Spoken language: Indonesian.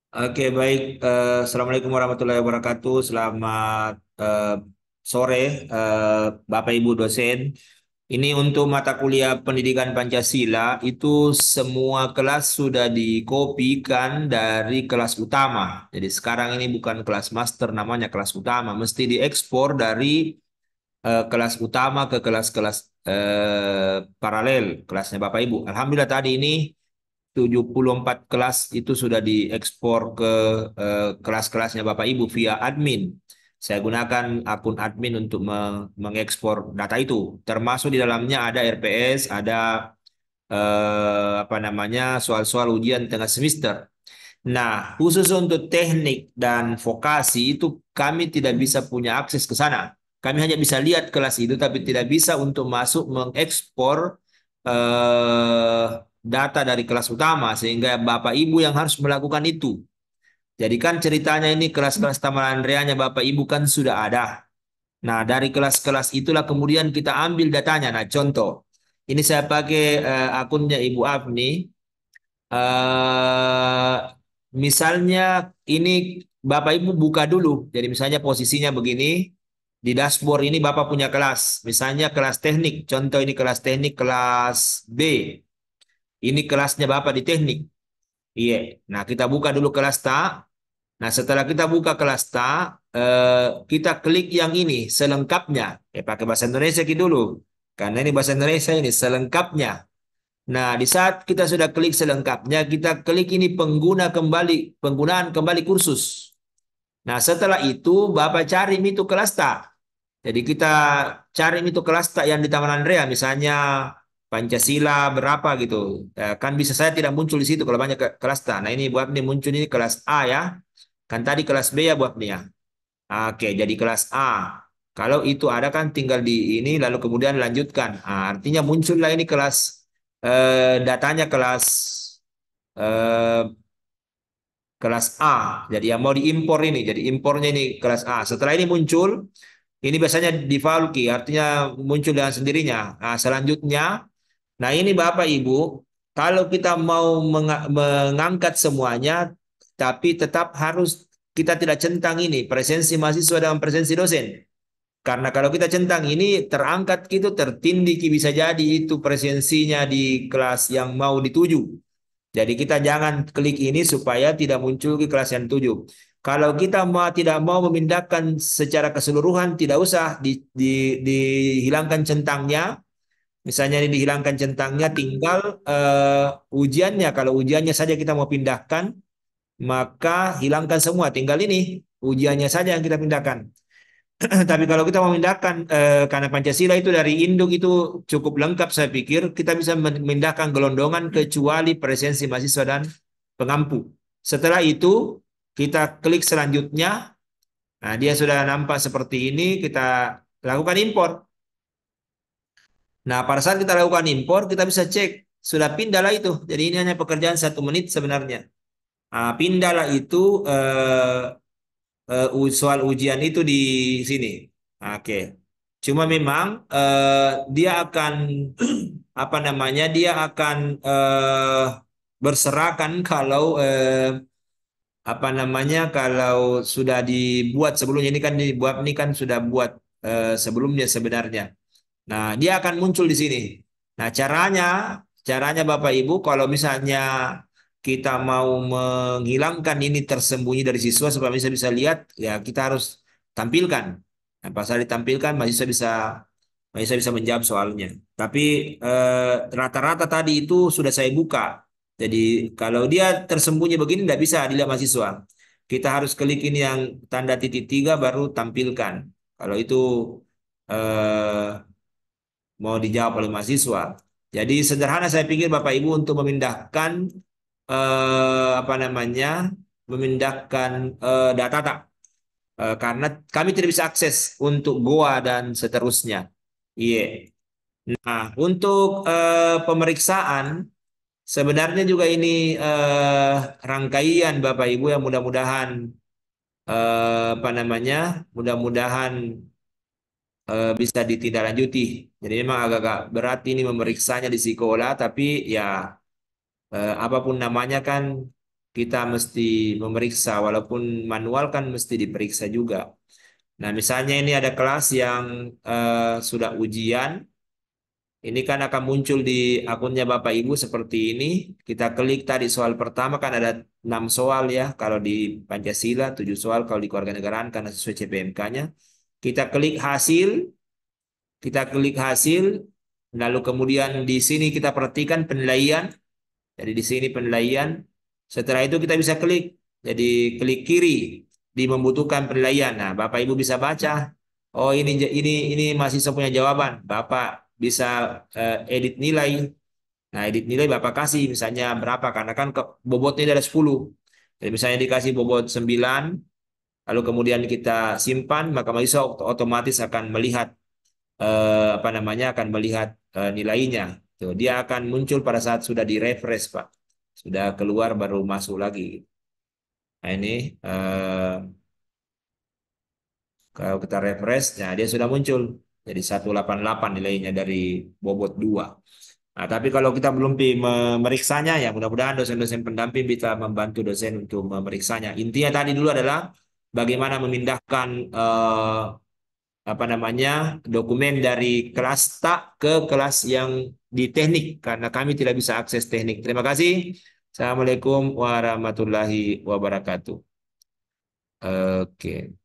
Oke, baik. Assalamualaikum warahmatullahi wabarakatuh. Selamat sore, Bapak Ibu dosen. Ini untuk mata kuliah Pendidikan Pancasila itu semua kelas sudah dikopikan dari kelas utama. Jadi sekarang ini bukan kelas master, namanya kelas utama. Mesti diekspor dari kelas utama ke kelas-kelas paralel, kelasnya Bapak Ibu. Alhamdulillah tadi ini 74 kelas itu sudah diekspor ke kelas-kelasnya Bapak Ibu via admin. Saya gunakan akun admin untuk mengekspor data itu. Termasuk di dalamnya ada RPS, ada apa namanya soal-soal ujian tengah semester. Nah, khusus untuk teknik dan vokasi itu kami tidak bisa punya akses ke sana. Kami hanya bisa lihat kelas itu, tapi tidak bisa untuk masuk mengekspor eh, data dari kelas utama, sehingga Bapak Ibu yang harus melakukan itu. Jadi kan ceritanya ini kelas-kelas Taman Andreanya Bapak Ibu kan sudah ada. Nah, dari kelas-kelas itulah kemudian kita ambil datanya. Nah, contoh, ini saya pakai akunnya Ibu Afni. eh Misalnya ini Bapak Ibu buka dulu. Jadi misalnya posisinya begini. Di dashboard ini Bapak punya kelas. Misalnya kelas teknik. Contoh ini kelas teknik kelas B. Ini kelasnya Bapak di teknik. Iya. Nah, kita buka dulu kelas TA. Nah, setelah kita buka kelas TA, kita klik yang ini selengkapnya. Pakai bahasa Indonesia dulu. Karena ini bahasa Indonesia ini selengkapnya. Nah, di saat kita sudah klik selengkapnya, kita klik ini penggunaan kembali kursus. Nah, setelah itu Bapak cari itu kelas tak. Jadi kita cari itu kelas tak yang di Taman Andrea, misalnya Pancasila berapa gitu. Kan bisa saya tidak muncul di situ kalau banyak kelas tak. Nah, ini buat ini muncul ini kelas A ya. Kan tadi kelas B ya buat ini ya. Oke, jadi kelas A. Kalau itu ada kan tinggal di ini lalu kemudian lanjutkan. Artinya muncullah ini kelas datanya eh, kelas A. Jadi yang mau diimpor ini, jadi impornya ini kelas A. Setelah ini muncul, ini biasanya default key, artinya muncul dengan sendirinya. Nah, selanjutnya, nah ini Bapak Ibu, kalau kita mau mengangkat semuanya, tapi tetap harus kita tidak centang ini presensi mahasiswa dalam presensi dosen. Karena kalau kita centang ini terangkat gitu, tertindih bisa jadi itu presensinya di kelas yang mau dituju. Jadi kita jangan klik ini supaya tidak muncul di kelas yang tujuh. Kalau kita tidak mau memindahkan secara keseluruhan, tidak usah dihilangkan centangnya. Misalnya ini dihilangkan centangnya, tinggal ujiannya. Kalau ujiannya saja kita mau pindahkan, maka hilangkan semua. Tinggal ini ujiannya saja yang kita pindahkan. Tapi kalau kita memindahkan karena Pancasila itu dari induk itu cukup lengkap saya pikir kita bisa memindahkan gelondongan kecuali presensi mahasiswa dan pengampu. Setelah itu kita klik selanjutnya. Nah, dia sudah nampak seperti ini, kita lakukan impor. Nah, pada saat kita lakukan impor, kita bisa cek sudah pindahlah itu. Jadi ini hanya pekerjaan 1 menit sebenarnya. Pindahlah itu soal ujian itu di sini. Oke. Cuma memang dia akan apa namanya? Dia akan berserakan kalau apa namanya? Kalau sudah dibuat sebelumnya ini kan dibuat ini kan sudah buat sebelumnya sebenarnya. Nah, dia akan muncul di sini. Nah, caranya Bapak Ibu kalau misalnya kita mau menghilangkan ini tersembunyi dari siswa supaya bisa bisa lihat, ya kita harus tampilkan. Nah, pas ditampilkan, mahasiswa bisa menjawab soalnya. Tapi rata-rata tadi itu sudah saya buka. Jadi kalau dia tersembunyi begini tidak bisa dilihat mahasiswa. Kita harus klik ini yang tanda titik tiga baru tampilkan. Kalau itu eh, mau dijawab oleh mahasiswa. Jadi sederhana saya pikir Bapak Ibu untuk memindahkan apa namanya memindahkan data tak. Karena kami tidak bisa akses untuk Goa dan seterusnya. Iya. Nah, untuk pemeriksaan sebenarnya juga ini rangkaian Bapak Ibu yang mudah-mudahan apa namanya mudah-mudahan bisa ditindaklanjuti. Jadi memang agak-agak berat ini memeriksanya di sekolah, tapi ya apapun namanya kan kita mesti memeriksa, walaupun manual kan mesti diperiksa juga. Nah, misalnya ini ada kelas yang sudah ujian, ini kan akan muncul di akunnya Bapak Ibu seperti ini. Kita klik tadi soal pertama kan ada 6 soal ya, kalau di Pancasila, 7 soal kalau di kewarganegaraan karena sesuai CPMK-nya. Kita klik hasil, lalu kemudian di sini kita perhatikan penilaian. Jadi di sini penilaian. Setelah itu kita bisa klik. Jadi klik kiri di membutuhkan penilaian. Nah, Bapak Ibu bisa baca. Oh, ini masih punya jawaban. Bapak bisa edit nilai. Nah, edit nilai Bapak kasih misalnya berapa karena kan bobotnya ada 10. Jadi misalnya dikasih bobot 9, lalu kemudian kita simpan, maka mahasiswa otomatis akan melihat apa namanya akan melihat nilainya. Tuh, dia akan muncul pada saat sudah di-refresh, Pak. Sudah keluar baru masuk lagi. Nah, ini eh, kalau kita refresh, nah dia sudah muncul. Jadi 188 nilainya dari bobot 2. Nah, tapi kalau kita belum memeriksanya, ya mudah-mudahan dosen-dosen pendamping bisa membantu dosen untuk memeriksanya. Intinya tadi dulu adalah bagaimana memindahkan apa namanya dokumen dari kelas tak ke kelas yang di teknik karena kami tidak bisa akses teknik. Terima kasih. Assalamualaikum warahmatullahi wabarakatuh. Oke.